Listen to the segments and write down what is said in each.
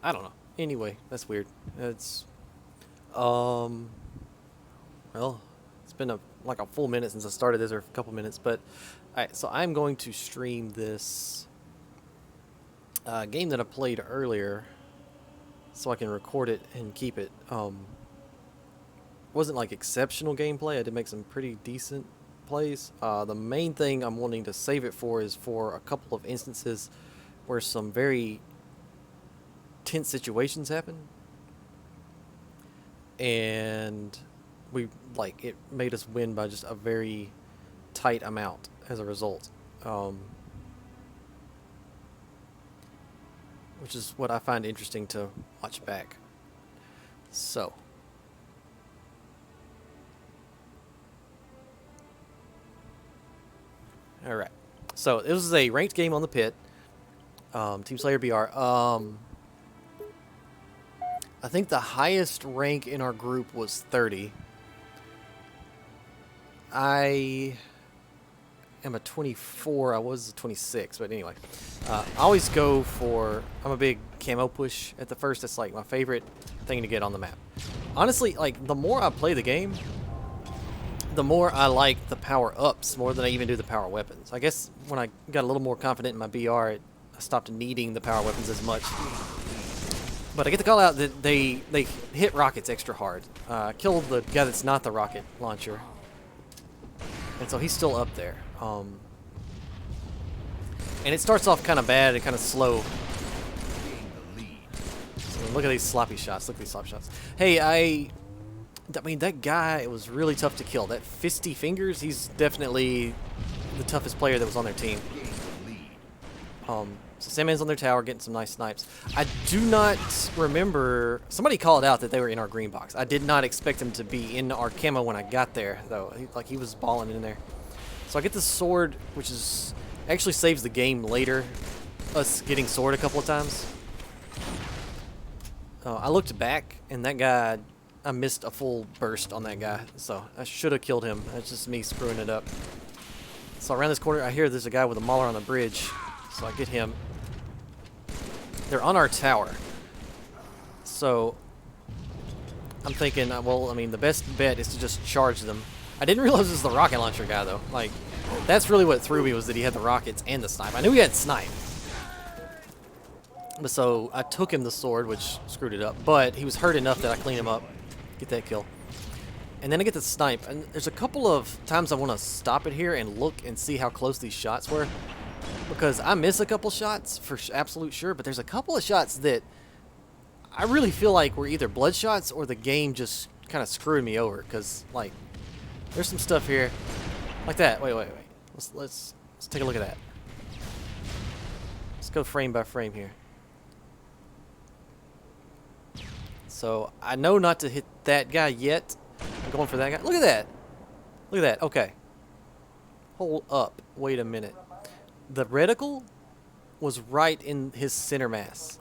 I don't know. Anyway, that's weird. It's um well, it's been like a full minute since I started this, or a couple minutes, but alright, so I'm going to stream this game that I played earlier so I can record it and keep it. Wasn't like exceptional gameplay. I did make some pretty decent plays. The main thing I'm wanting to save it for is for a couple of instances where some very tense situations happen, and it made us win by just a very tight amount as a result. Which is what I find interesting to watch back. So, all right. So it was a ranked game on the pit. Team Slayer BR. I think the highest rank in our group was 30. I am a 24. I was a 26, but anyway. I always go for... I'm a big camo push at the first. That's like my favorite thing to get on the map. Honestly, like, the more I play the game, the more I like the power-ups more than I even do the power weapons. I guess when I got a little more confident in my BR, I stopped needing the power weapons as much. But I get to call out that they hit rockets extra hard. Killed the guy that's not the rocket launcher. And so he's still up there. And it starts off kind of bad and kind of slow. So look at these sloppy shots. Look at these sloppy shots. Hey, I mean, that guy was really tough to kill. That Fisty Fingers, he's definitely the toughest player that was on their team. So Sandman's on their tower getting some nice snipes. I do not remember... Somebody called out that they were in our green box. I did not expect them to be in our camo when I got there, though. He was balling in there. So I get the sword, which is actually saves the game later. Us getting sword a couple of times. I looked back, and that guy... I missed a full burst on that guy, so I should have killed him. That's just me screwing it up. So around this corner, I hear there's a guy with a mauler on the bridge, so I get him. They're on our tower. So I'm thinking, well, I mean, the best bet is to just charge them. I didn't realize it was the rocket launcher guy, though. Like, that's really what threw me, was that he had the rockets and the snipe. I knew he had snipe. But so I took him the sword, which screwed it up. But he was hurt enough that I cleaned him up. Get that kill. And then I get the snipe. And there's a couple of times I want to stop it here and look and see how close these shots were. Because I miss a couple shots for absolute sure, but there's a couple of shots that I really feel like were either blood shots or the game just kind of screwed me over. Because, like, there's some stuff here like that. Wait. Let's take a look at that. Let's go frame by frame here. So I know not to hit that guy yet. I'm going for that guy. Look at that. Look at that. Okay. Hold up. Wait a minute. The reticle was right in his center mass.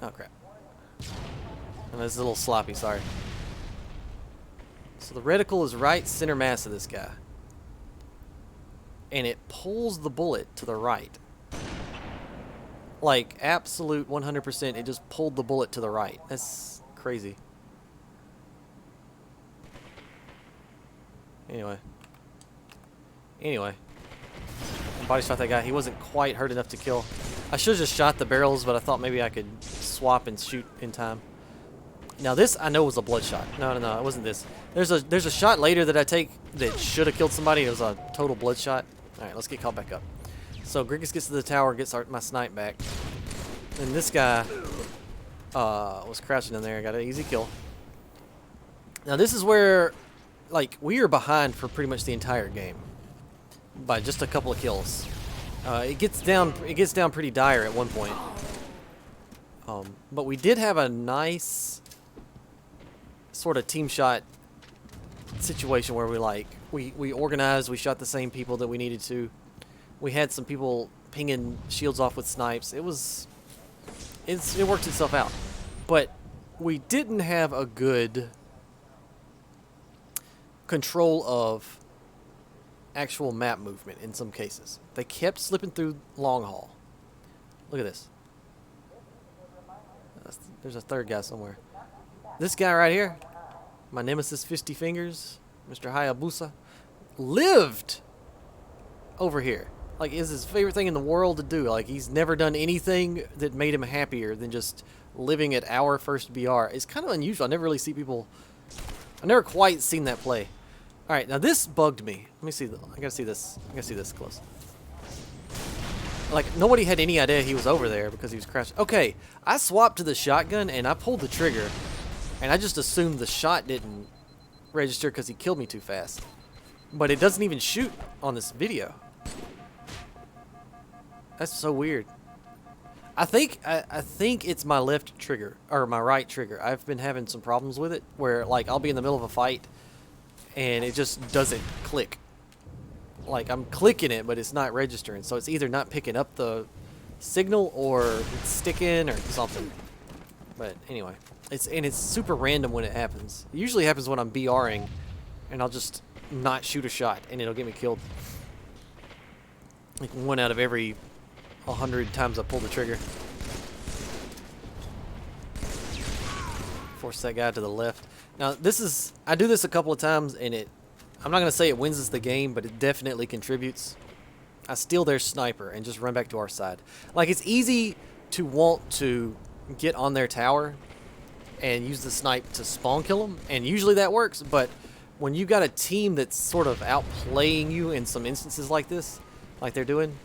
Oh, crap. Oh, this is a little sloppy, sorry. So the reticle is right center mass of this guy. And it pulls the bullet to the right. Like, absolute 100%, it just pulled the bullet to the right. That's crazy. Anyway. I body shot that guy. He wasn't quite hurt enough to kill. I should have just shot the barrels, but I thought maybe I could swap and shoot in time. Now this I know was a blood shot. No, it wasn't this. There's a shot later that I take that should have killed somebody. It was a total blood shot. Alright, let's get caught back up. So Grigus gets to the tower, gets my snipe back. And this guy was crouching in there. I got an easy kill. Now this is where, like, we are behind for pretty much the entire game by just a couple of kills. It gets down pretty dire at one point. But we did have a nice sort of team shot situation where we organized, we shot the same people that we needed to. We had some people pinging shields off with snipes. It worked itself out. But we didn't have a good control of actual map movement in some cases. They kept slipping through long haul. Look at this. There's a third guy somewhere. This guy right here, my nemesis 50 Fingers, Mr. Hayabusa, lived over here. Like, is his favorite thing in the world to do. Like, he's never done anything that made him happier than just living at our first BR. It's kind of unusual. I never really see people... I've never quite seen that play. Alright, now this bugged me. Let me see. I gotta see this. I gotta see this close. Like, nobody had any idea he was over there because he was crashing. Okay, I swapped to the shotgun and I pulled the trigger. And I just assumed the shot didn't register because he killed me too fast. But it doesn't even shoot on this video. That's so weird. I think it's my left trigger or my right trigger. I've been having some problems with it where like I'll be in the middle of a fight and it just doesn't click. Like I'm clicking it but it's not registering. So it's either not picking up the signal or it's sticking or something. But anyway, it's super random when it happens. It usually happens when I'm BRing and I'll just not shoot a shot and it'll get me killed. Like 1 out of every 100 times I pull the trigger. Force that guy to the left. Now I do this a couple of times and I'm not going to say it wins us the game, but it definitely contributes. I steal their sniper and just run back to our side. Like it's easy to want to get on their tower and use the snipe to spawn kill them, and usually that works, but when you got a team that's sort of outplaying you in some instances like this, like they're doing,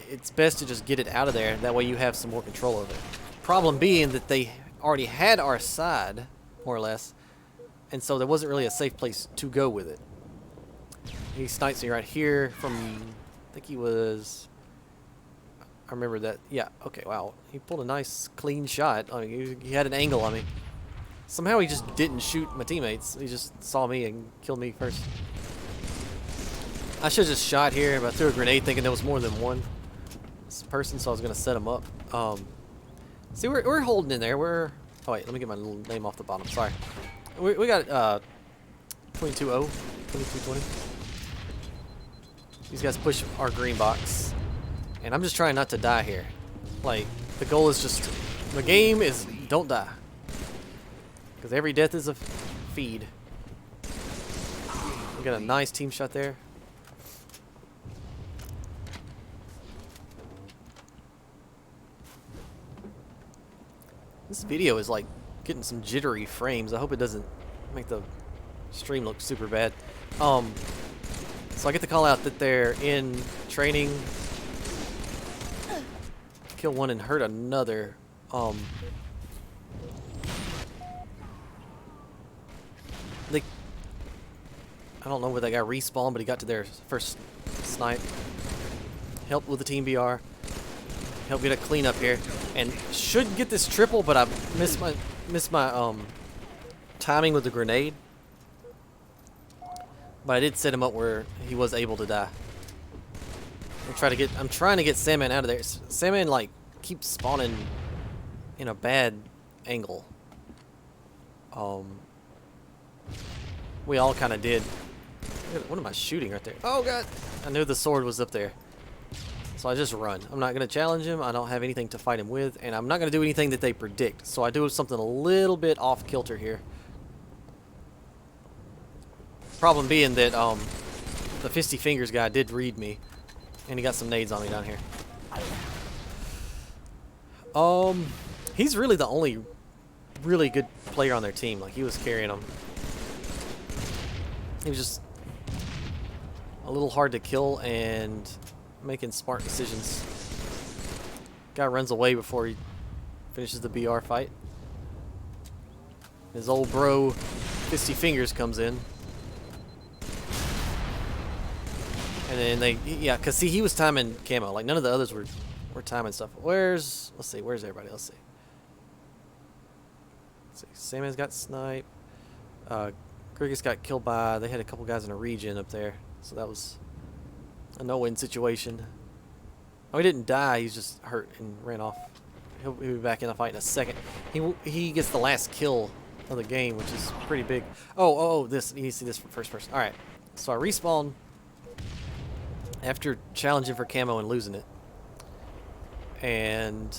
it's best to just get it out of there. That way you have some more control of it. Problem being that they already had our side, more or less, and so there wasn't really a safe place to go with it. He snipes me right here from, I think he was, I remember that. Yeah, okay, wow. He pulled a nice, clean shot. I mean, he had an angle on me. Somehow he just didn't shoot my teammates. He just saw me and killed me first. I should have just shot here, but I threw a grenade thinking there was more than one person, so I was going to set him up. See, we're holding in there. Oh, wait, let me get my little name off the bottom. Sorry. We got 22-0, 22-20. These guys push our green box. And I'm just trying not to die here. Like, the goal is just... The game is don't die. Because every death is a feed. We got a nice team shot there. This video is like getting some jittery frames. I hope it doesn't make the stream look super bad. So I get to call out that they're in training. Kill one and hurt another. I don't know where that guy respawned, but he got to their first snipe. Helped with the team BR. Helped get a cleanup here, and should get this triple, but I missed my timing with the grenade. But I did set him up where he was able to die. I'm trying to get Sandman out of there. Sandman like keeps spawning in a bad angle. We all kind of did. What am I shooting right there? Oh god! I knew the sword was up there. So I just run. I'm not going to challenge him. I don't have anything to fight him with, and I'm not going to do anything that they predict. So I do something a little bit off kilter here. Problem being that the 50 Fingers guy did read me. And he got some nades on me down here. He's really the only really good player on their team. Like, he was carrying them. He was just a little hard to kill and making smart decisions. Guy runs away before he finishes the BR fight. His old bro, 50 Fingers, comes in. And then yeah, because see, he was timing camo. Like, none of the others were timing stuff. Let's see, where's everybody? Let's see. Sandman's got snipe. Grigus got killed by, they had a couple guys in a region up there. So that was a no-win situation. Oh, he didn't die, he's just hurt and ran off. He'll be back in the fight in a second. He gets the last kill of the game, which is pretty big. Oh, this, you need to see this from first person. Alright, so I respawn after challenging for camo and losing it. And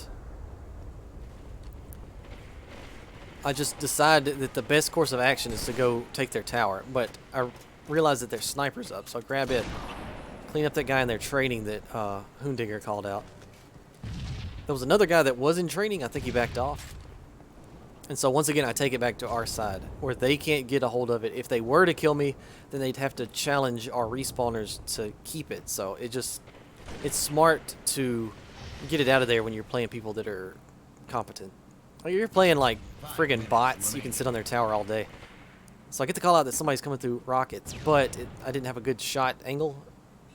I just decided that the best course of action is to go take their tower. But I realized that their sniper's up, so I grab it, clean up that guy in their training that Hoondigger called out. There was another guy that was in training. I think he backed off. And so once again, I take it back to our side, where they can't get a hold of it. If they were to kill me, then they'd have to challenge our respawners to keep it. So it's smart to get it out of there when you're playing people that are competent. Like, you're playing like friggin' bots, you can sit on their tower all day. So I get the call out that somebody's coming through rockets, but I didn't have a good shot angle,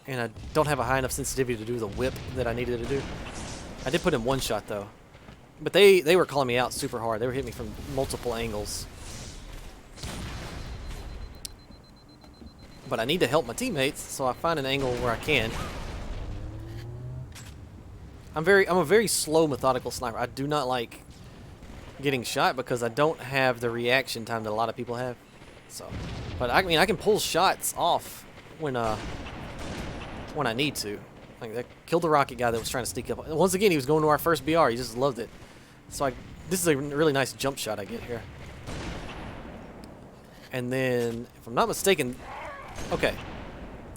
and I don't have a high enough sensitivity to do the whip that I needed to do. I did put in one shot though. But they were calling me out super hard. They were hitting me from multiple angles. But I need to help my teammates, so I find an angle where I can. I'm a very slow, methodical sniper. I do not like getting shot because I don't have the reaction time that a lot of people have. So, but I mean, I can pull shots off when I need to. Like, that killed the rocket guy that was trying to sneak up. Once again, he was going to our first BR. He just loved it. So this is a really nice jump shot I get here. And then, if I'm not mistaken, okay,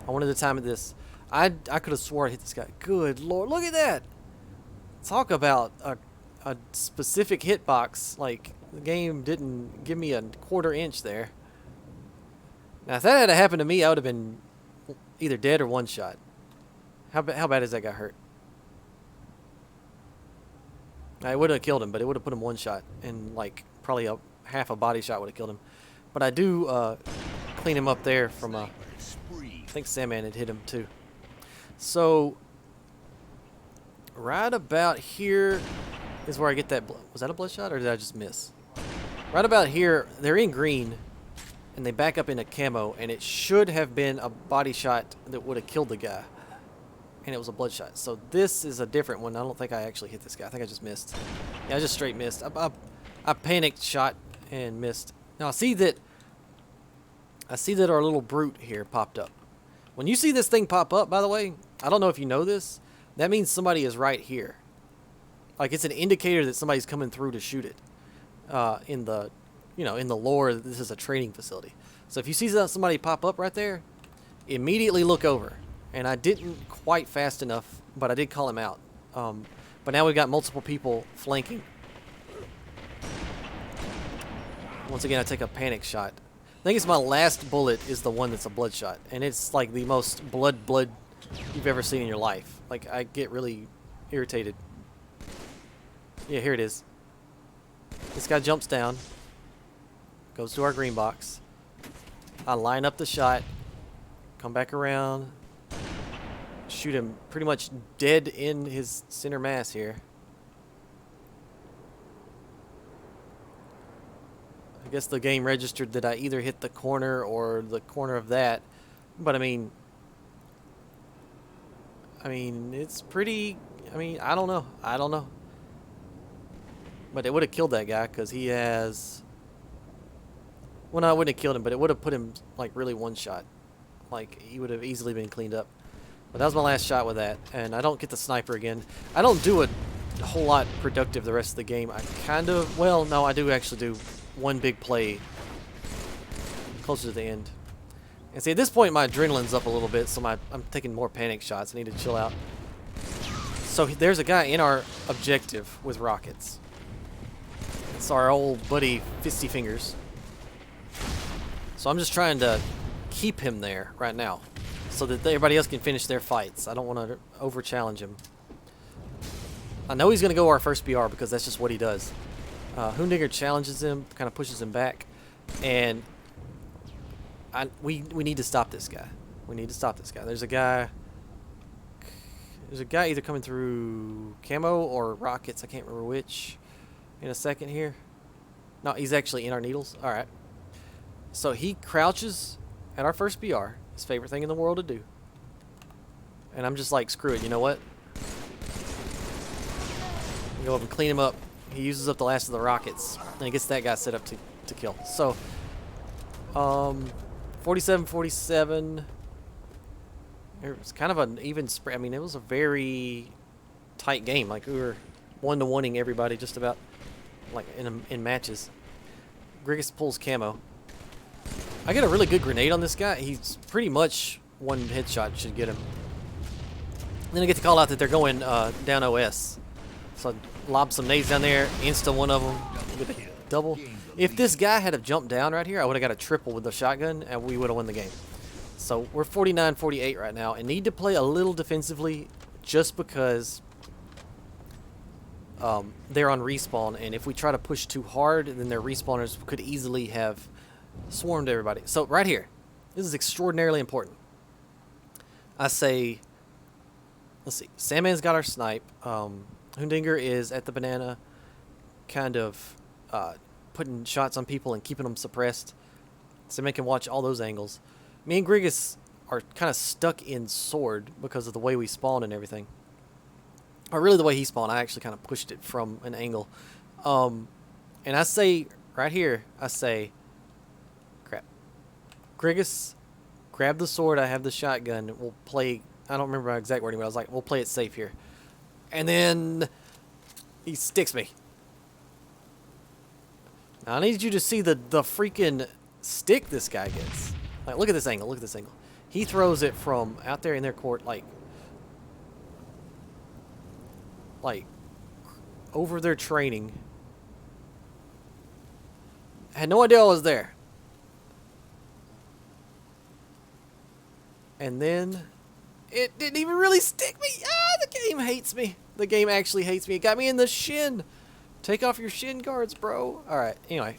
I wanted to time this. I could have swore I hit this guy. Good Lord, look at that! Talk about a specific hitbox. Like, the game didn't give me a quarter inch there. Now, if that had happened to me, I would have been either dead or one shot. How bad is that guy hurt? I would have killed him, but it would have put him one shot, and like probably half a body shot would have killed him. But I do clean him up there from I think Sandman had hit him too. So right about here is where I get that. Was that a bloodshot or did I just miss? Right about here, they're in green, and they back up into camo, and it should have been a body shot that would have killed the guy. And it was a bloodshot. So this is a different one. I don't think I actually hit this guy. I think I just missed. Yeah, I just straight missed. I panicked, shot, and missed. Now I see that our little brute here popped up. When you see this thing pop up, by the way, I don't know if you know this, that means somebody is right here. Like, it's an indicator that somebody's coming through to shoot it. In the lore, this is a training facility. So if you see somebody pop up right there, immediately look over. And I didn't quite fast enough, but I did call him out. But now we've got multiple people flanking. Once again, I take a panic shot. I think it's my last bullet is the one that's a bloodshot. And it's like the most blood you've ever seen in your life. Like, I get really irritated. Yeah, here it is. This guy jumps down. Goes to our green box. I line up the shot. Come back around. Shoot him pretty much dead in his center mass here. I guess the game registered that I either hit the corner or the corner of that. But I mean, it's pretty, I don't know. But it would have killed that guy because he has, well, no, I wouldn't have killed him, but it would have put him like really one shot. Like, he would have easily been cleaned up. But that was my last shot with that, and I don't get the sniper again. I don't do a whole lot productive the rest of the game. I kind of, well, no, I do actually do one big play closer to the end. And see, at this point, my adrenaline's up a little bit, so I'm taking more panic shots. I need to chill out. So there's a guy in our objective with rockets. It's our old buddy Fisty Fingers. So I'm just trying to keep him there right now, so that everybody else can finish their fights. I don't want to over-challenge him. I know he's going to go our first BR because that's just what he does. Hoondigger challenges him, kind of pushes him back, and we need to stop this guy. We need to stop this guy. There's a guy either coming through camo or rockets. I can't remember which. In a second here. No, he's actually in our needles. All right. So he crouches at our first BR. His favorite thing in the world to do. And I'm just like, screw it, you know what? Go up and clean him up. He uses up the last of the rockets. And he gets that guy set up to kill. So, 47-47. It was kind of an even spread. I mean, it was a very tight game. Like, we were 1-to-1ing everybody just about, like, in matches. Grigus pulls camo. I get a really good grenade on this guy. He's pretty much one headshot should get him. Then I get to call out that they're going down OS. So I lob some nades down there, insta one of them with a double. If this guy had have jumped down right here, I would have got a triple with the shotgun, and we would have won the game. So we're 49-48 right now, and need to play a little defensively just because they're on respawn, and if we try to push too hard, then their respawners could easily have swarmed everybody. So right here, this is extraordinarily important. I say, let's see, Sandman's got our snipe. Hundinger is at the banana, kind of putting shots on people and keeping them suppressed. Sandman can watch all those angles. Me and Grigus are kind of stuck in sword because of the way we spawn and everything. Or really the way he spawned, I actually kind of pushed it from an angle. And I say, right here, I say, crap. Grigus, grab the sword, I have the shotgun, we'll play, I don't remember my exact wording, but I was like, we'll play it safe here. And then he sticks me. Now I need you to see the freaking stick this guy gets. Like, look at this angle, look at this angle. He throws it from out there in their court, like over their training. Had no idea I was there. And then it didn't even really stick me. Ah, the game hates me. The game actually hates me. It got me in the shin. Take off your shin guards, bro. Alright, anyway.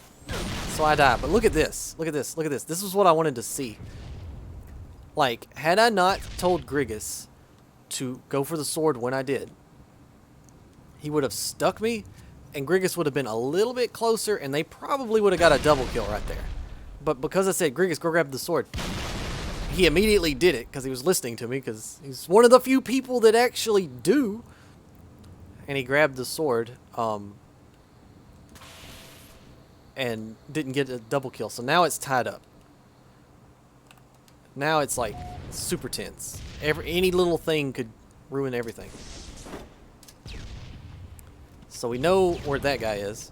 So I died. But look at this. Look at this. Look at this. This is what I wanted to see. Like, had I not told Grigus to go for the sword when I did, he would have stuck me, and Grigus would have been a little bit closer, and they probably would have got a double kill right there. But because I said, Grigus, go grab the sword, he immediately did it because he was listening to me, because he's one of the few people that actually do. And he grabbed the sword and didn't get a double kill. So now it's tied up. Now it's like super tense. Any little thing could ruin everything. So we know where that guy is.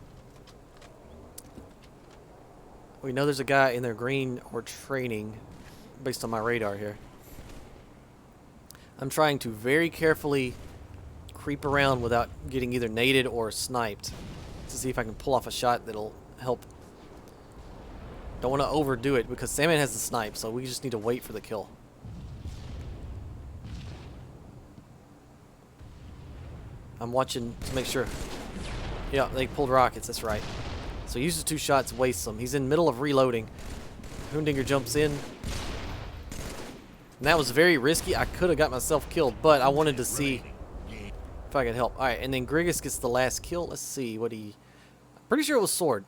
We know there's a guy in their green or training based on my radar here. I'm trying to very carefully creep around without getting either naded or sniped to see if I can pull off a shot that'll help. Don't want to overdo it because Sandman has the snipe, so we just need to wait for the kill. I'm watching to make sure. Yeah, they pulled rockets, that's right. So he uses 2 shots, wastes them. He's in the middle of reloading. Hundinger jumps in. And that was very risky. I could have got myself killed, but I wanted to see if I could help. Alright, and then Grigus gets the last kill. Let's see what he... I'm pretty sure it was sword.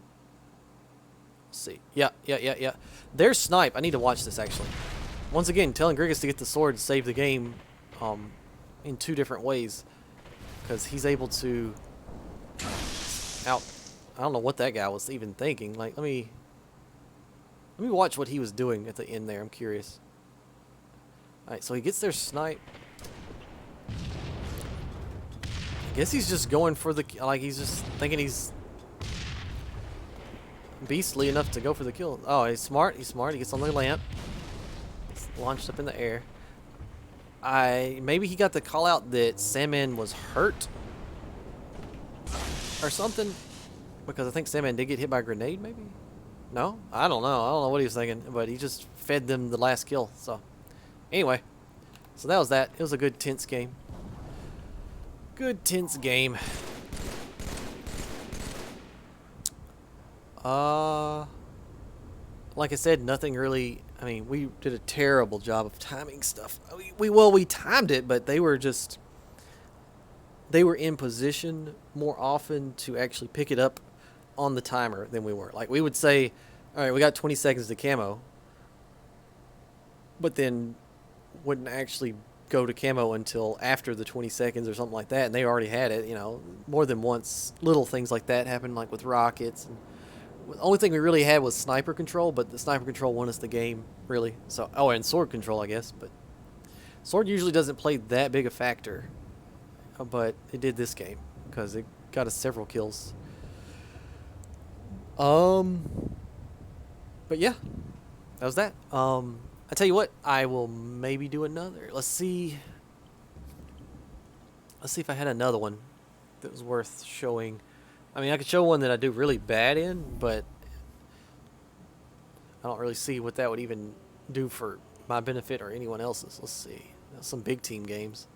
Let's see. Yeah. There's snipe. I need to watch this, actually. Once again, telling Grigus to get the sword to save the game in 2 different ways. Because he's able to... I don't know what that guy was even thinking. Like, let me watch what he was doing at the end there. I'm curious. Alright, so he gets their snipe. I guess he's just going for the... Like, he's just thinking he's beastly enough to go for the kill. Oh, he's smart. He's smart. He gets on the lamp. It's launched up in the air. Maybe he got the call out that Sandman was hurt or something, because I think Sandman did get hit by a grenade, maybe? No? I don't know. I don't know what he was thinking, but he just fed them the last kill. So, anyway. So that was that. It was a good, tense game. Good, tense game. Like I said, nothing really... I mean, we did a terrible job of timing stuff. We timed it, but they were just... They were in position more often to actually pick it up on the timer than we were. Like, we would say, all right, we got 20 seconds to camo, but then wouldn't actually go to camo until after the 20 seconds or something like that, and they already had it, you know, more than once. Little things like that happened, like with rockets. And the only thing we really had was sniper control, but the sniper control won us the game, really. So, oh, and sword control, I guess, but Sword usually doesn't play that big a factor, but it did this game because it got us several kills. But yeah, that was that. I tell you what, I will maybe do another. Let's see. Let's see if I had another one that was worth showing. I mean, I could show one that I do really bad in, but I don't really see what that would even do for my benefit or anyone else's. Let's see. Some big team games.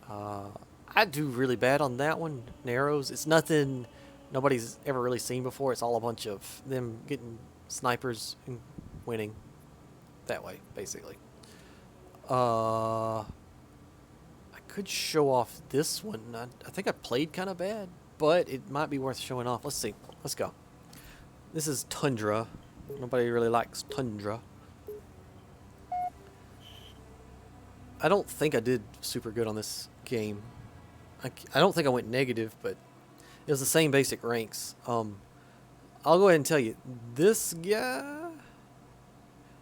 I do really bad on that one. Narrows. It's nothing nobody's ever really seen before. It's all a bunch of them getting snipers and winning that way, basically. I could show off this one. I think I played kind of bad, but it might be worth showing off. Let's see. Let's go. This is Tundra. Nobody really likes Tundra. I don't think I did super good on this game. I don't think I went negative, but it was the same basic ranks. I'll go ahead and tell you, this guy,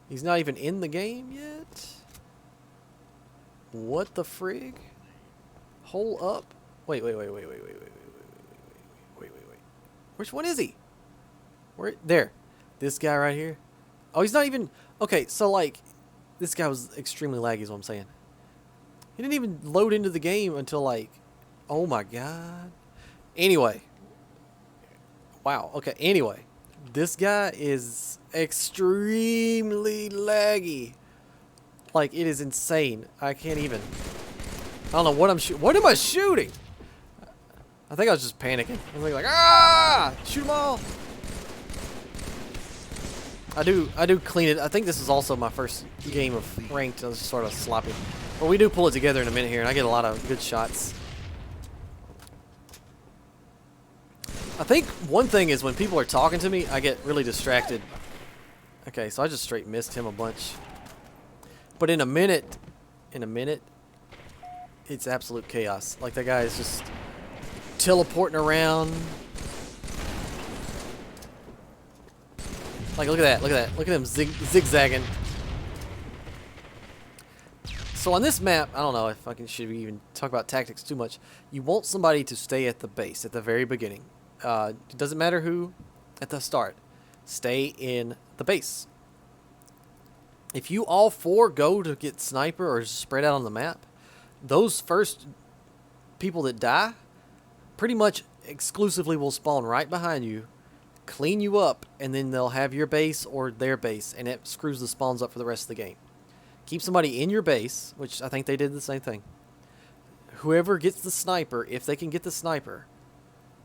he's not even in the game yet. What the frig? Hold up. Wait. Which one is he? Where? There. This guy right here. Oh, he's not even... Okay, so, like, this guy was extremely laggy is what I'm saying. He didn't even load into the game until, like... Oh, my God. Anyway. Wow. Okay, anyway. This guy is extremely laggy. Like, it is insane. I can't even... I don't know what I'm shooting. What am I shooting? I think I was just panicking. I was like, ah! Shoot them all! I do clean it. I think this is also my first game of ranked. I was just sort of sloppy. But we do pull it together in a minute here, and I get a lot of good shots. I think one thing is when people are talking to me, I get really distracted. Okay, so I just straight missed him a bunch. But in a minute, it's absolute chaos. Like, that guy is just teleporting around. Like, look at that, look at that. Look at him zigzagging. So on this map, I don't know if I should even talk about tactics too much. You want somebody to stay at the base at the very beginning. It doesn't matter who at the start. Stay in the base. If you all four go to get sniper or spread out on the map, those first people that die pretty much exclusively will spawn right behind you, clean you up, and then they'll have your base or their base, and it screws the spawns up for the rest of the game. Keep somebody in your base, which I think they did the same thing. Whoever gets the sniper, if they can get the sniper,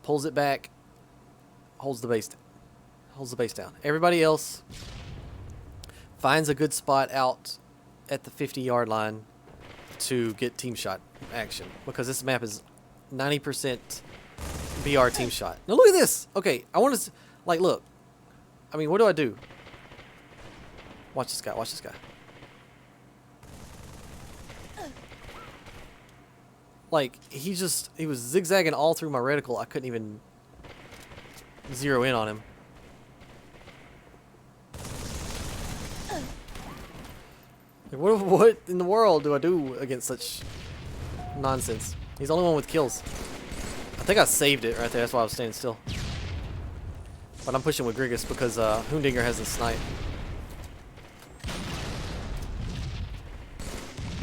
pulls it back, holds the base down. Everybody else finds a good spot out at the 50-yard line to get team shot action, because this map is 90% BR team shot. Now look at this. Okay, I want to, like, look. I mean, what do? Watch this guy. Watch this guy. Like, he was zigzagging all through my reticle. I couldn't even zero in on him. Like, what in the world do I do against such nonsense? He's the only one with kills. I think I saved it right there. That's why I was standing still. But I'm pushing with Grigus because Hoondinger has a snipe.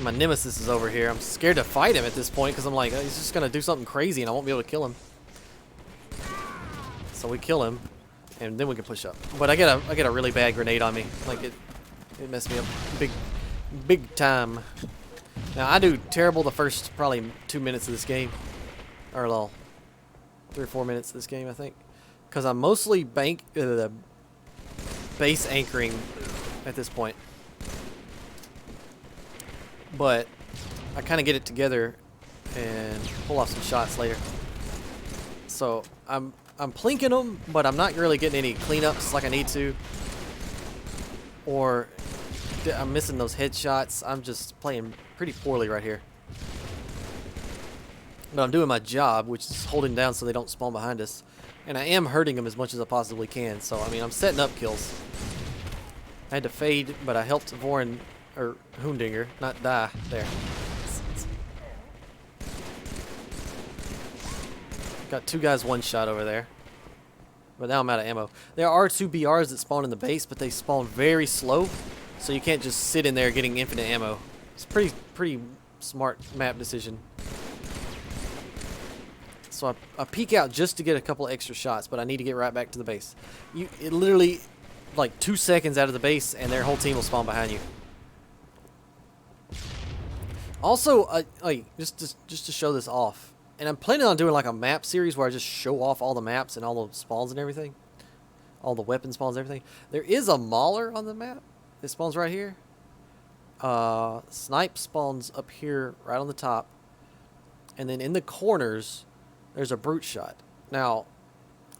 My nemesis is over here. I'm scared to fight him at this point because I'm like, he's just going to do something crazy and I won't be able to kill him. So we kill him and then we can push up. But I get a really bad grenade on me. Like, it messed me up big time. Now, I do terrible the first probably 2 minutes of this game. Or, well, 3 or 4 minutes of this game, I think. Because I'm mostly base anchoring at this point. But I kind of get it together and pull off some shots later. So I'm plinking them, but I'm not really getting any cleanups like I need to. Or I'm missing those headshots. I'm just playing pretty poorly right here. But I'm doing my job, which is holding down so they don't spawn behind us. And I am hurting them as much as I possibly can. So, I mean, I'm setting up kills. I had to fade, but I helped Vorin Or Hoondinger, not die. There. Got two guys one shot over there. But now I'm out of ammo. There are two BRs that spawn in the base, but they spawn very slow. So you can't just sit in there getting infinite ammo. It's pretty smart map decision. So I peek out just to get a couple extra shots, but I need to get right back to the base. It literally, like 2 seconds out of the base, and their whole team will spawn behind you. Also, just to show this off, and I'm planning on doing like a map series where I just show off all the maps and all the spawns and everything, all the weapon spawns and everything. There is a mauler on the map. It spawns right here. Snipe spawns up here, right on the top, and then in the corners, there's a brute shot. Now,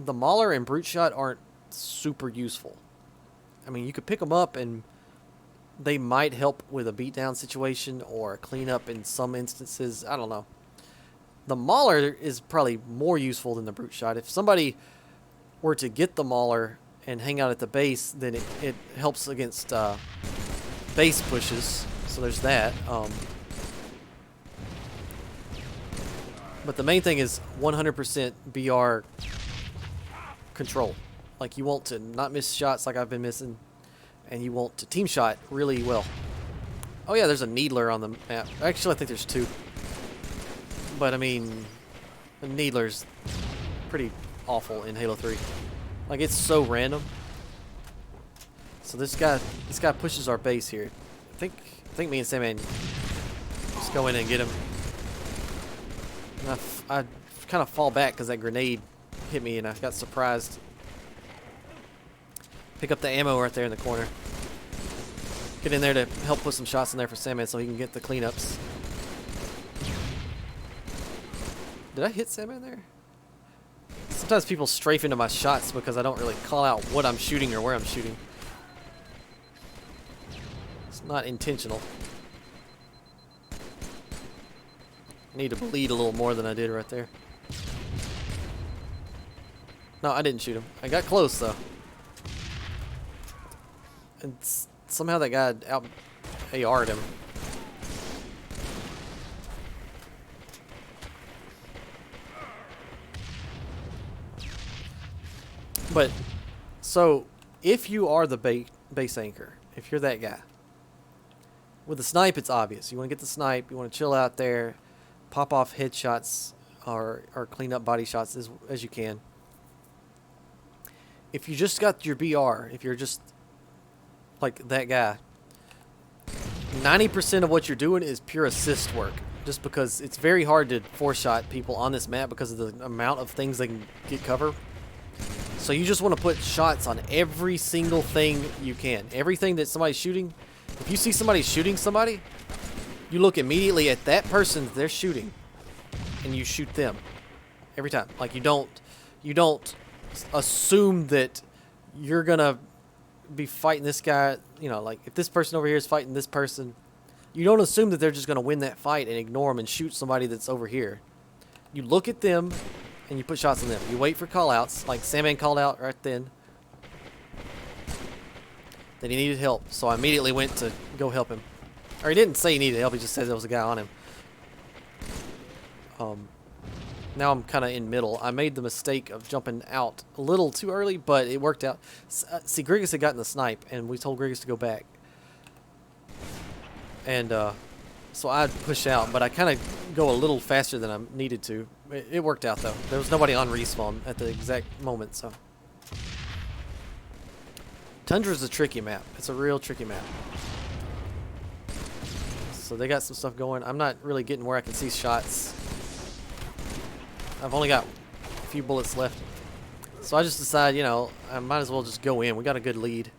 the mauler and brute shot aren't super useful. I mean, you could pick them up and they might help with a beatdown situation or a cleanup in some instances. I don't know. The mauler is probably more useful than the brute shot. If somebody were to get the mauler and hang out at the base, then it helps against base pushes. So there's that. But the main thing is 100% BR control. Like, you want to not miss shots like I've been missing, and you want to team shot really well. Oh yeah, there's a needler on the map. Actually, I think there's two. But I mean, the needler's pretty awful in Halo 3. Like, it's so random. So this guy pushes our base here. I think me and Sandman just go in and get him. And I kind of fall back because that grenade hit me and I got surprised. Pick up the ammo right there in the corner. Get in there to help put some shots in there for Sandman so he can get the cleanups. Did I hit Sandman there? Sometimes people strafe into my shots because I don't really call out what I'm shooting or where I'm shooting. It's not intentional. I need to bleed a little more than I did right there. No, I didn't shoot him. I got close though. And somehow that guy out AR'd him. But, so, if you are the base anchor, if you're that guy, with the snipe it's obvious. You want to get the snipe, you want to chill out there, pop off headshots or clean up body shots as you can. If you just got your BR, if you're just like that guy, 90% of what you're doing is pure assist work. Just because it's very hard to four-shot people on this map because of the amount of things they can get cover. So you just want to put shots on every single thing you can. Everything that somebody's shooting. If you see somebody shooting somebody, you look immediately at that person they're shooting, and you shoot them every time. Like, you don't assume that you're gonna be fighting this guy. You know, like if this person over here is fighting this person, you don't assume that they're just gonna win that fight and ignore them and shoot somebody that's over here. You look at them and you put shots on them. You wait for callouts, like Sandman called out right then that he needed help, so I immediately went to go help him. Or he didn't say he needed help, he just said there was a guy on him. Now I'm kind of in middle. I made the mistake of jumping out a little too early, but it worked out. See, Grigas had gotten the snipe, and we told Grigas to go back. And so I'd push out, but I kind of go a little faster than I needed to. It worked out, though. There was nobody on respawn at the exact moment, so. Tundra's a tricky map. It's a real tricky map. So they got some stuff going. I'm not really getting where I can see shots. I've only got a few bullets left. So I just decided, you know, I might as well just go in. We got a good lead.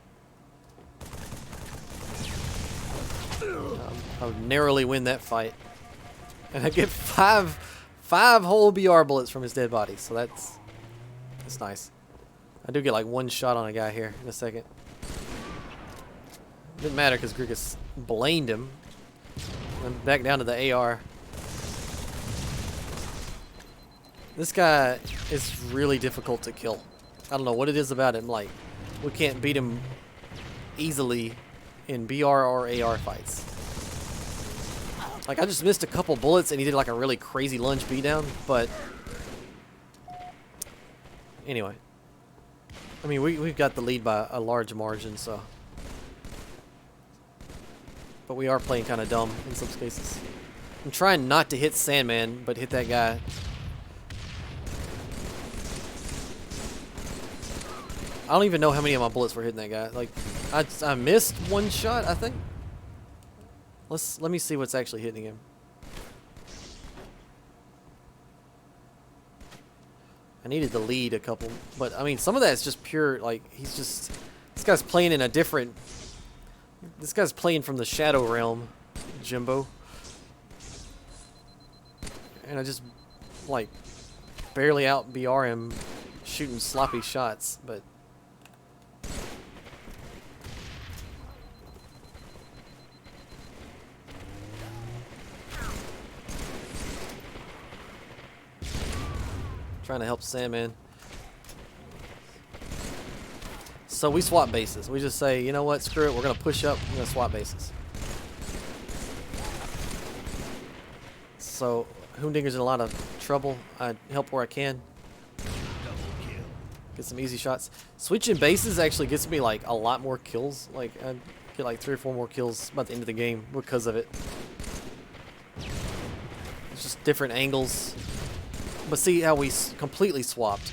I would narrowly win that fight. And I get five whole BR bullets from his dead body. So that's nice. I do get like one shot on a guy here in a second. Didn't matter because Grigas blamed him. And back down to the AR. This guy is really difficult to kill. I don't know what it is about him. Like, we can't beat him easily in BR or AR fights. Like, I just missed a couple bullets and he did like a really crazy lunge beatdown, but anyway. I mean, we've got the lead by a large margin, so. But we are playing kind of dumb in some cases. I'm trying not to hit Sandman, but hit that guy. I don't even know how many of my bullets were hitting that guy. Like, I missed one shot, I think. Let me see what's actually hitting him. I needed to lead a couple, but I mean, some of that is just pure, like, this guy's playing in a different, this guy's playing from the Shadow Realm, Jimbo. And I just, like, barely out BR him shooting sloppy shots, but. Trying to help Sandman. So we swap bases. We just say, you know what, screw it, we're going to push up, we're going to swap bases. So Humdinger's in a lot of trouble. I help where I can. Get some easy shots. Switching bases actually gets me like a lot more kills. Like I get like 3 or 4 more kills by the end of the game because of it. It's just different angles. But see how we completely swapped.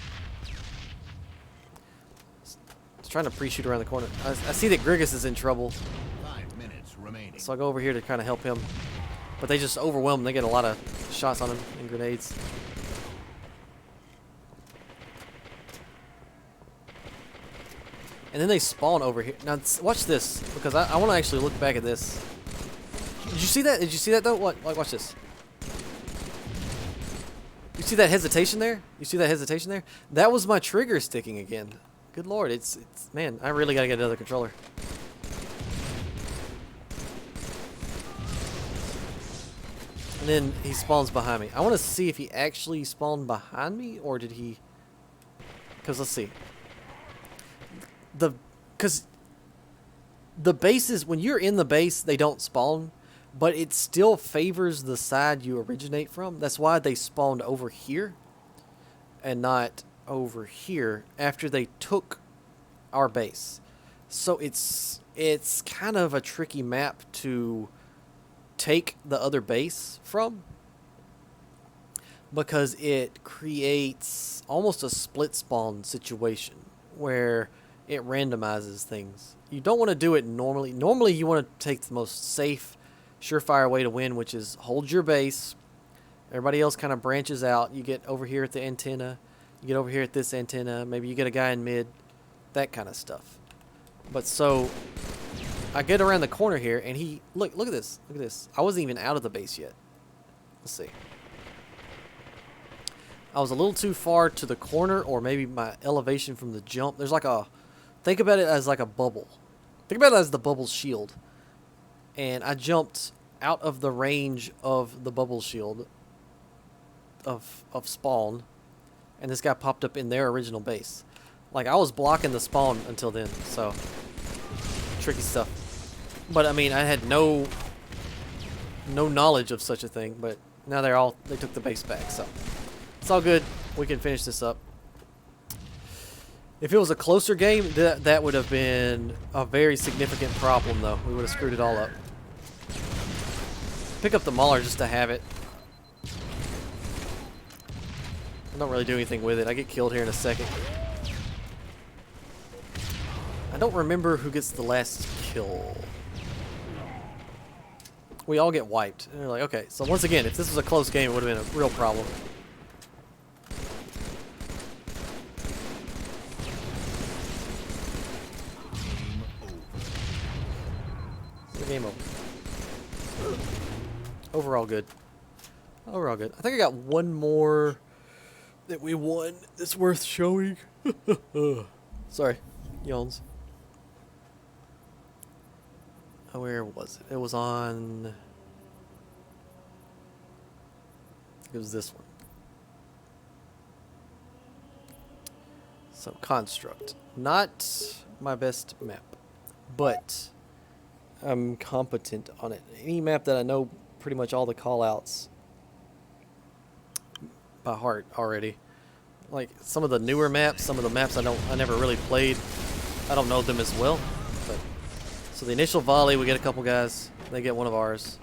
Just trying to pre-shoot around the corner. I see that Grigas is in trouble. 5 minutes remaining. So I go over here to kind of help him. But they just overwhelm him. They get a lot of shots on him and grenades. And then they spawn over here. Now watch this, because I want to actually look back at this. Did you see that? Did you see that though? What? Like, watch this. You see that hesitation there? You see that hesitation there? That was my trigger sticking again. Good lord, it's man, I really gotta get another controller. And then he spawns behind me. I want to see if he actually spawned behind me, or did he? Because let's see. Because the bases, when you're in the base, they don't spawn. But it still favors the side you originate from. That's why they spawned over here and not over here after they took our base. So it's kind of a tricky map to take the other base from, because it creates almost a split spawn situation where it randomizes things. You don't want to do it normally. Normally you want to take the most safe, surefire way to win, which is hold your base. Everybody else kind of branches out. You get over here at the antenna. You get over here at this antenna. Maybe you get a guy in mid. That kind of stuff. But so I get around the corner here, and he look at this. Look at this. I wasn't even out of the base yet. Let's see. I was a little too far to the corner, or maybe my elevation from the jump. There's like a, think about it as like a bubble. Think about it as the bubble shield. And I jumped out of the range of the bubble shield of spawn, and this guy popped up in their original base. Like, I was blocking the spawn until then, so tricky stuff. But I mean, I had no knowledge of such a thing, but now they took the base back, so it's all good. We can finish this up. If it was a closer game, that would have been a very significant problem, though. We would have screwed it all up. Pick up the Mauler just to have it. I don't really do anything with it. I get killed here in a second. I don't remember who gets the last kill. We all get wiped. And they're like, okay, so once again, if this was a close game, it would have been a real problem. Game over. Overall good. Overall good. I think I got one more that we won that's worth showing. Sorry. Yawns. Oh, where was it? It was on... It was this one. So, Construct. Not my best map. But I'm competent on it. Any map that I know pretty much all the call-outs by heart already. Like some of the newer maps, some of the maps I never really played. I don't know them as well. But so the initial volley, we get a couple guys. They get one of ours.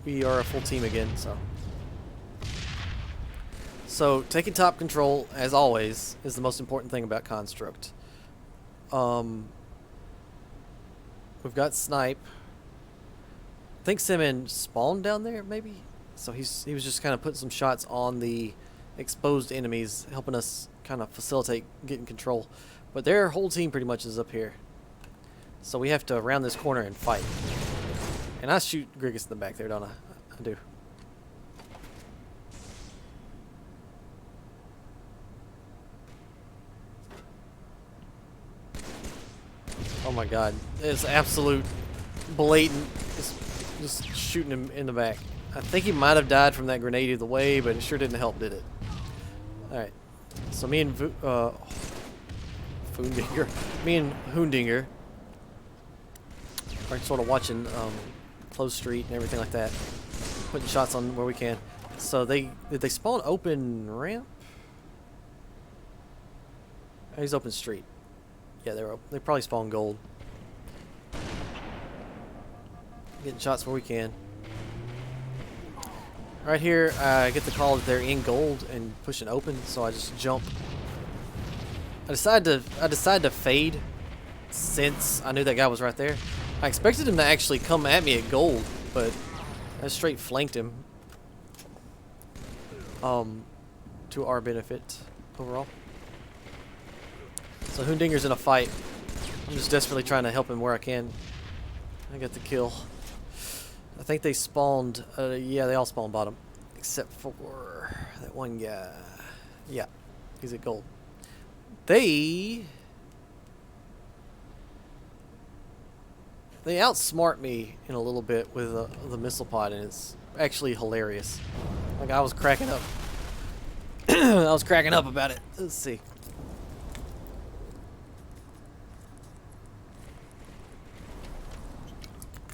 We are a full team again, so. So taking top control, as always, is the most important thing about Construct. We've got Snipe. I think Simon spawned down there, maybe? So he was just kind of putting some shots on the exposed enemies, helping us kind of facilitate getting control. But their whole team pretty much is up here. So we have to round this corner and fight. And I shoot Grigus in the back there, don't I? I do. Oh my god. It's absolute blatant. Just shooting him in the back. I think he might have died from that grenade either way, but it sure didn't help, did it? Alright. So me and Hoondinger are sort of watching Close Street and everything like that. Putting shots on where we can. So did they spawn open ramp? Oh, he's open street. Yeah, they probably spawned gold. Getting shots where we can. Right here, I get the call that they're in gold and pushing open, so I just jump. I decided to fade since I knew that guy was right there. I expected him to actually come at me at gold, but I straight flanked him. To our benefit overall. So Hoondinger's in a fight. I'm just desperately trying to help him where I can. I got the kill. I think they spawned, yeah, they all spawned bottom. Except for that one guy. Yeah, he's at gold. They outsmart me in a little bit with the missile pod, and it's actually hilarious. Like, I was cracking up. I was cracking up about it. Let's see.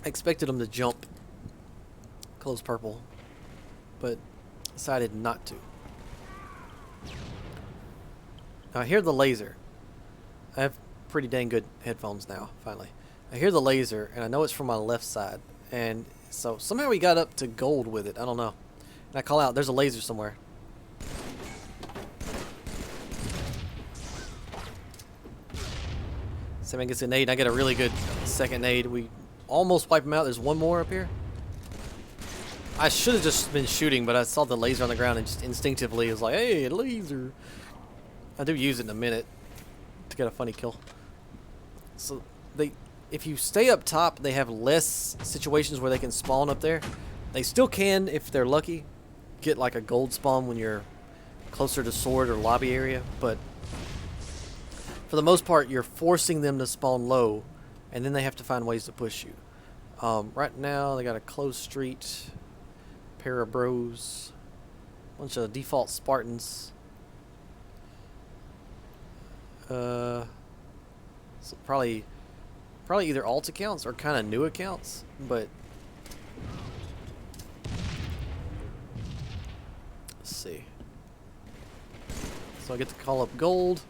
I expected him to jump close purple, but decided not to. Now I hear the laser. I have pretty dang good headphones now, finally. I hear the laser, and I know it's from my left side. And so somehow he got up to gold with it. I don't know. And I call out, there's a laser somewhere. Simon gets a nade, and I get a really good second nade. We almost wipe him out. There's one more up here. I should have just been shooting, but I saw the laser on the ground and just instinctively was like, hey, laser. I do use it in a minute to get a funny kill. So if you stay up top, they have less situations where they can spawn up there. They still can, if they're lucky, get like a gold spawn when you're closer to sword or lobby area, but for the most part, you're forcing them to spawn low, and then they have to find ways to push you. Right now, they got a closed street, pair of bros, bunch of default Spartans. So probably either alt accounts or kind of new accounts, but let's see. So I get to call up gold.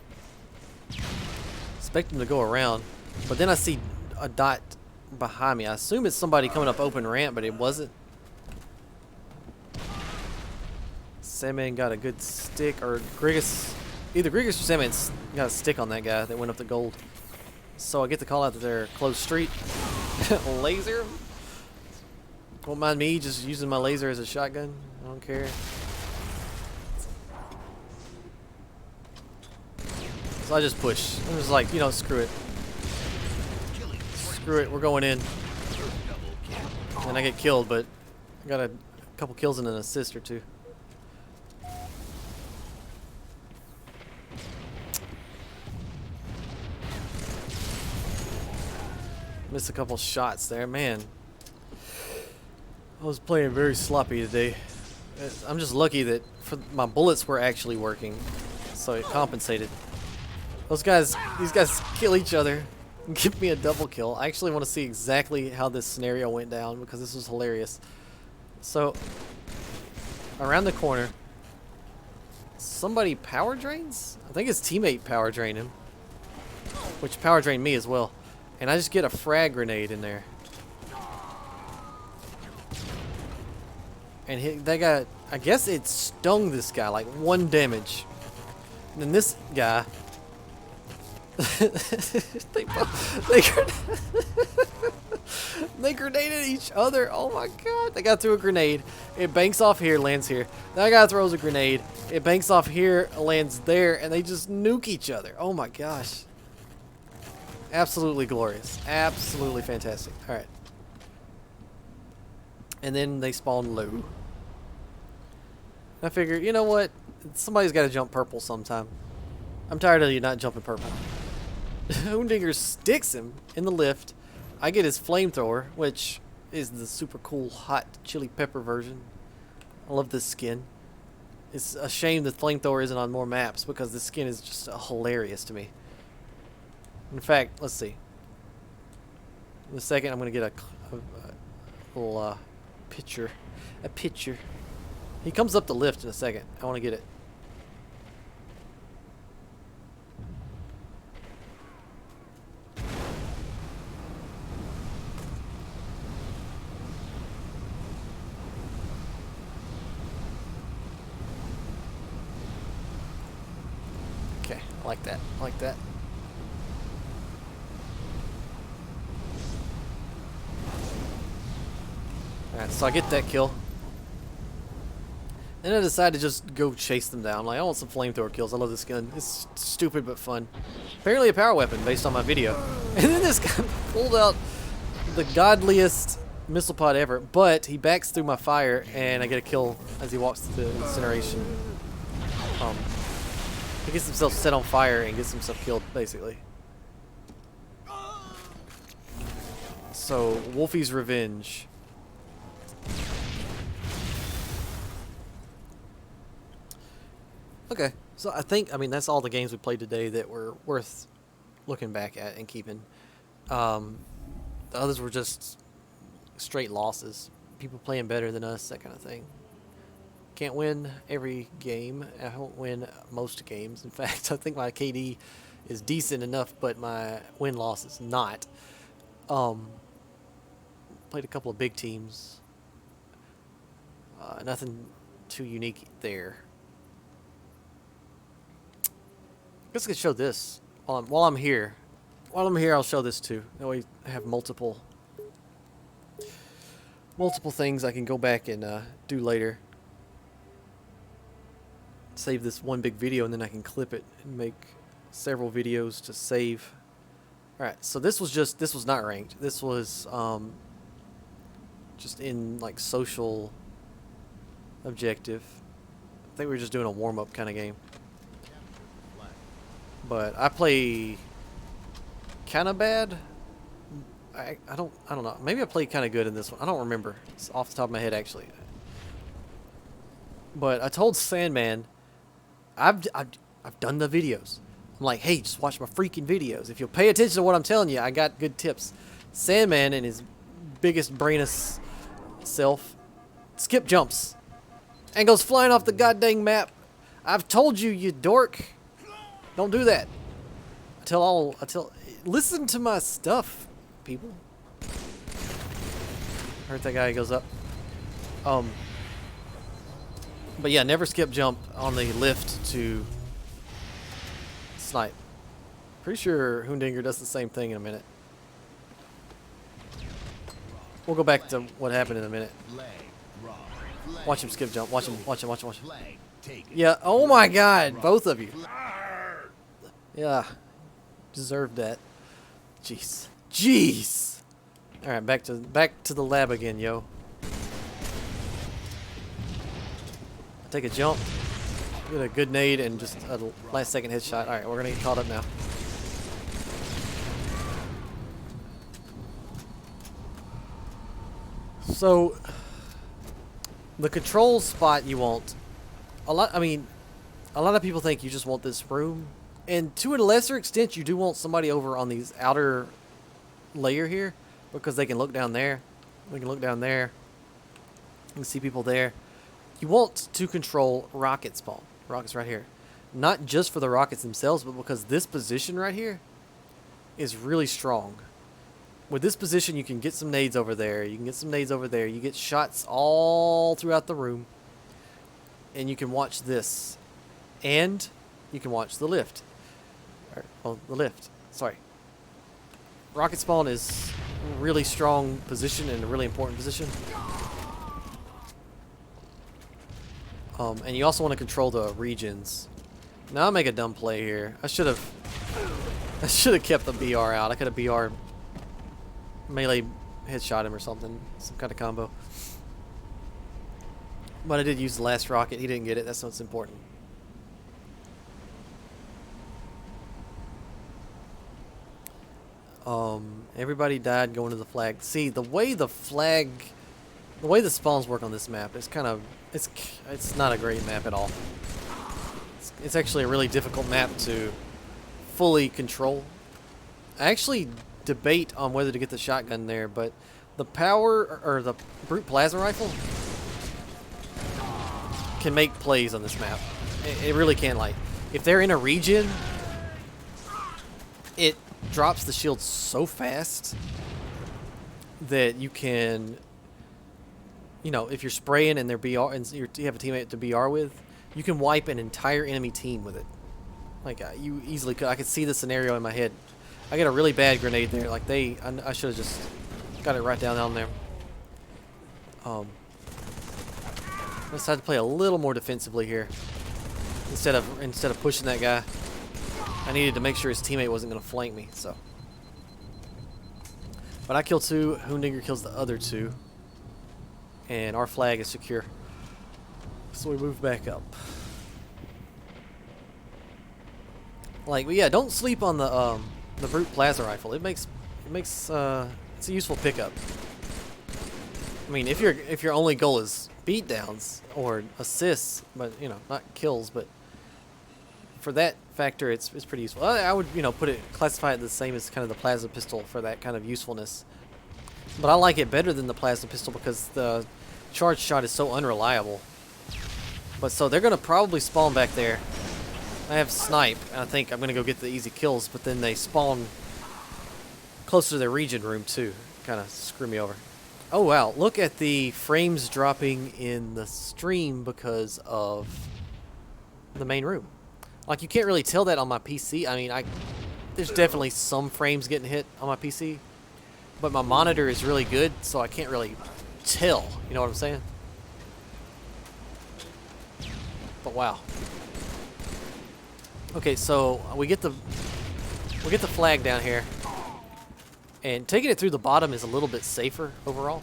Expect them to go around, but then I see a dot behind me. I assume it's somebody coming up open ramp, but it wasn't. Sandman got a good stick, or Grigus, either Grigus or Sandman got a stick on that guy that went up the gold. So I get the call out that they're closed street. Laser? Won't mind me just using my laser as a shotgun. I don't care. So I just push. I'm just like, you know, screw it. Screw it, we're going in. And I get killed, but I got a couple kills and an assist or two. Missed a couple shots there, man. I was playing very sloppy today. I'm just lucky that my bullets were actually working, so it compensated. These guys kill each other. Give me a double kill. I actually want to see exactly how this scenario went down because this was hilarious. So, around the corner, somebody power drains? I think his teammate power drained him, which power drained me as well. And I just get a frag grenade in there. And that guy, I guess it stung this guy, like 1 damage. And then this guy, they grenaded each other. Oh my god. They got through a grenade. It banks off here, lands here. That guy throws a grenade. It banks off here, lands there, and they just nuke each other. Oh my gosh. Absolutely glorious. Absolutely fantastic. Alright. And then they spawn low. I figure, you know what? Somebody's got to jump purple sometime. I'm tired of you not jumping purple. Hoondinger sticks him in the lift. I get his flamethrower, which is the super cool hot chili pepper version. I love this skin. It's a shame the flamethrower isn't on more maps because this skin is just hilarious to me. In fact, let's see. In a second, I'm going to get a little picture. A picture. He comes up the lift in a second. I want to get it. Okay, I like that. I like that. Alright, so I get that kill. Then I decide to just go chase them down. Like, I want some flamethrower kills. I love this gun. It's stupid but fun. Apparently a power weapon based on my video. And then this guy pulled out the godliest missile pod ever. But he backs through my fire and I get a kill as he walks through the incineration. He gets himself set on fire and gets himself killed, basically. So, Wolfie's Revenge. Okay, so I mean, that's all the games we played today that were worth looking back at and keeping. The others were just straight losses. People playing better than us, that kind of thing. Can't win every game. I won't win most games. In fact, I think my KD is decent enough, but my win-loss is not. Played a couple of big teams. Nothing too unique there. I guess I could show this while I'm here. While I'm here, I'll show this too. That way I have multiple things I can go back and do later. Save this one big video and then I can clip it and make several videos to save. Alright, so this was not ranked. This was just in like social objective. I think we were just doing a warm-up kind of game. But I play kind of bad. I don't know. Maybe I played kind of good in this one. I don't remember. It's off the top of my head actually. But I told Sandman, I've done the videos. I'm like, hey, just watch my freaking videos. If you'll pay attention to what I'm telling you, I got good tips. Sandman and his biggest brainless self skip jumps and goes flying off the goddamn map. I've told you, you dork. Don't do that. Listen to my stuff, people. Hurt that guy. He goes up. But yeah, never skip jump on the lift to snipe. Pretty sure Hoondinger does the same thing in a minute. We'll go back to what happened in a minute. Watch him skip jump. Watch him. Watch him. Watch him. Watch him. Yeah. Oh my God. Both of you. Yeah. Deserved that. Jeez. Jeez. All right. Back to the lab again, yo. Take a jump. Get a good nade and just a last second headshot. All right. We're gonna get caught up now. So, the control spot you want, a lot of people think you just want this room And to a lesser extent, you do want somebody over on these outer layer here, because they can look down there. We can look down there. You can see people there. You want to control rocket spawn. Rockets right here. Not just for the rockets themselves, but because this position right here is really strong. With this position, you can get some nades over there. You can get some nades over there. You get shots all throughout the room. And you can watch this. And you can watch the lift. Well, the lift. Sorry. Rocket spawn is a really strong position and a really important position. And you also want to control the regions. Now I make a dumb play here. I should have kept the BR out. I could have BR melee headshot him or something, some kind of combo. But I did use the last rocket. He didn't get it. That's what's important. Everybody died going to the flag. See, the way the spawns work on this map is kind of, it's not a great map at all. It's actually a really difficult map to fully control. I actually debate on whether to get the shotgun there, but the power, or the brute plasma rifle can make plays on this map. It really can. Like, if they're in a region, it drops the shield so fast that you can, you know, if you're spraying and they're BR and you have a teammate to BR with, you can wipe an entire enemy team with it. Like, you easily could. I could see the scenario in my head. I got a really bad grenade there. Like, I should have just got it right down there. I decided to play a little more defensively here. Instead of pushing that guy, I needed to make sure his teammate wasn't going to flank me. So, but I kill 2. Hoondigger kills the other 2, and our flag is secure. So we move back up. Like, but yeah, don't sleep on the brute plasma rifle. It's a useful pickup. I mean, if your only goal is beatdowns or assists, but you know, not kills, but for that factor, it's pretty useful. I would, you know, classify it the same as kind of the plasma pistol for that kind of usefulness. But I like it better than the plasma pistol because the charge shot is so unreliable. But so they're gonna probably spawn back there. I have snipe, and I think I'm gonna go get the easy kills, but then they spawn closer to their region room too. Kind of screw me over. Oh wow, look at the frames dropping in the stream because of the main room. Like, you can't really tell that on my PC. I mean, there's definitely some frames getting hit on my PC, but my monitor is really good, so I can't really tell. You know what I'm saying? But wow. Okay, so we get the flag down here, and taking it through the bottom is a little bit safer overall.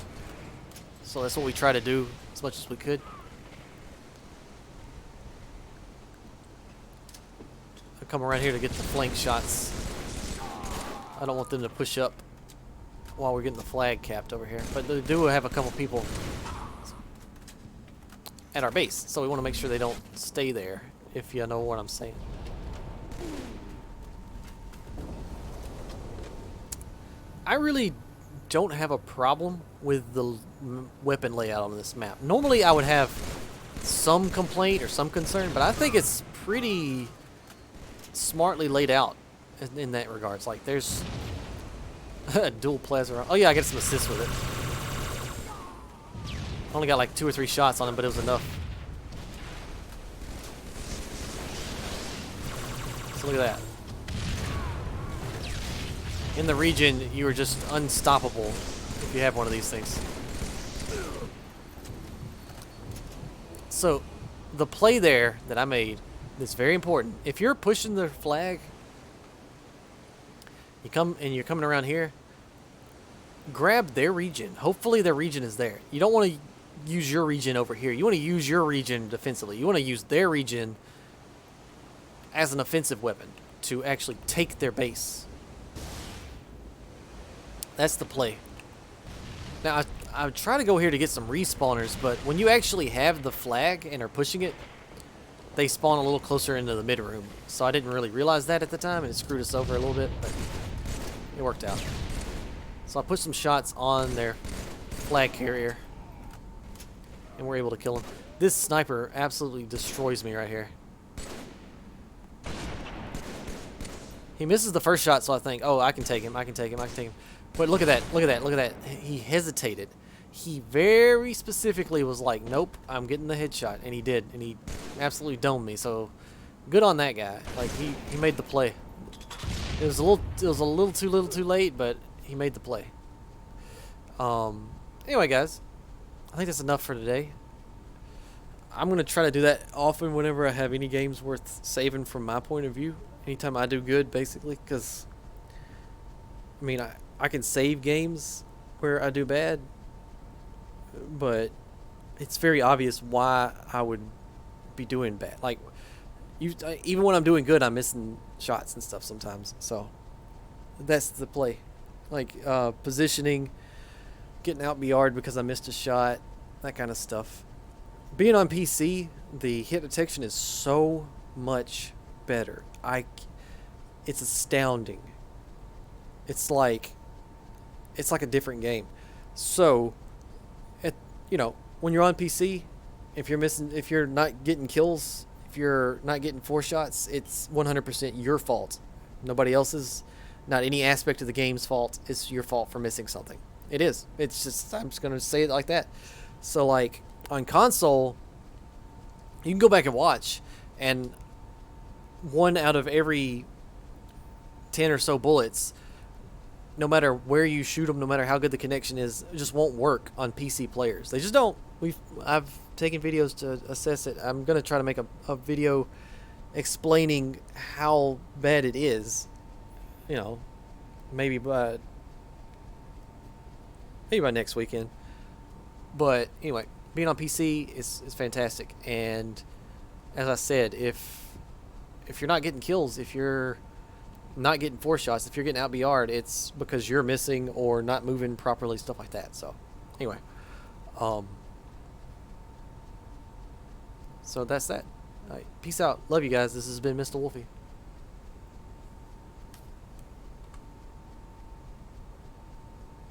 So that's what we try to do as much as we could. I come around here to get the flank shots. I don't want them to push up while we're getting the flag capped over here. But they do have a couple people at our base, so we want to make sure they don't stay there, if you know what I'm saying. I really don't have a problem with the weapon layout on this map. Normally I would have some complaint or some concern, but I think it's pretty smartly laid out in that regards. Like, there's a dual plasma. Oh yeah, I get some assists with it. Only got like 2 or 3 shots on him, but it was enough. So look at that. In the region, you are just unstoppable if you have one of these things. So, the play there that I made is very important. If you're pushing the flag, you're coming around here, grab their region. Hopefully their region is there. You don't want to use your region over here. You want to use your region defensively. You want to use their region as an offensive weapon to actually take their base. That's the play. Now, I would try to go here to get some respawners, but when you actually have the flag and are pushing it, they spawn a little closer into the mid room. So I didn't really realize that at the time, and it screwed us over a little bit, but it worked out. So I put some shots on their flag carrier, and we're able to kill him. This sniper absolutely destroys me right here. He misses the first shot, so I think, oh, I can take him, I can take him, I can take him. But look at that, look at that, look at that. He hesitated. He very specifically was like, nope, I'm getting the headshot, and he did, and he absolutely domed me. So good on that guy. Like he made the play. It was a little too late, but he made the play. Anyway, guys, I think that's enough for today. I'm gonna try to do that often whenever I have any games worth saving from my point of view. Anytime I do good, basically, because I mean I can save games where I do bad, but it's very obvious why I would be doing bad. Like even when I'm doing good, I'm missing shots and stuff sometimes. So that's the play, like positioning, getting out BR'd because I missed a shot, that kind of stuff. Being on PC, the hit detection is so much better. It's astounding. It's like a different game. So, when you're on PC, if you're not getting kills, if you're not getting 4 shots, it's 100% your fault. Nobody else's, not any aspect of the game's fault. It's your fault for missing something. It is. It's just, I'm just gonna say it like that. So like on console, you can go back and watch, and 1 out of every 10 or so bullets, no matter where you shoot them, no matter how good the connection is, it just won't work on PC players. They just don't. I've taken videos to assess it. I'm gonna try to make a video explaining how bad it is. Maybe by next weekend. But anyway, being on PC is fantastic. And as I said, if you're not getting kills, if you're not getting 4 shots, if you're getting out BR'd, it's because you're missing or not moving properly, stuff like that. So anyway, so that's that. All right, peace out. Love you guys. This has been Mr. Wolfie.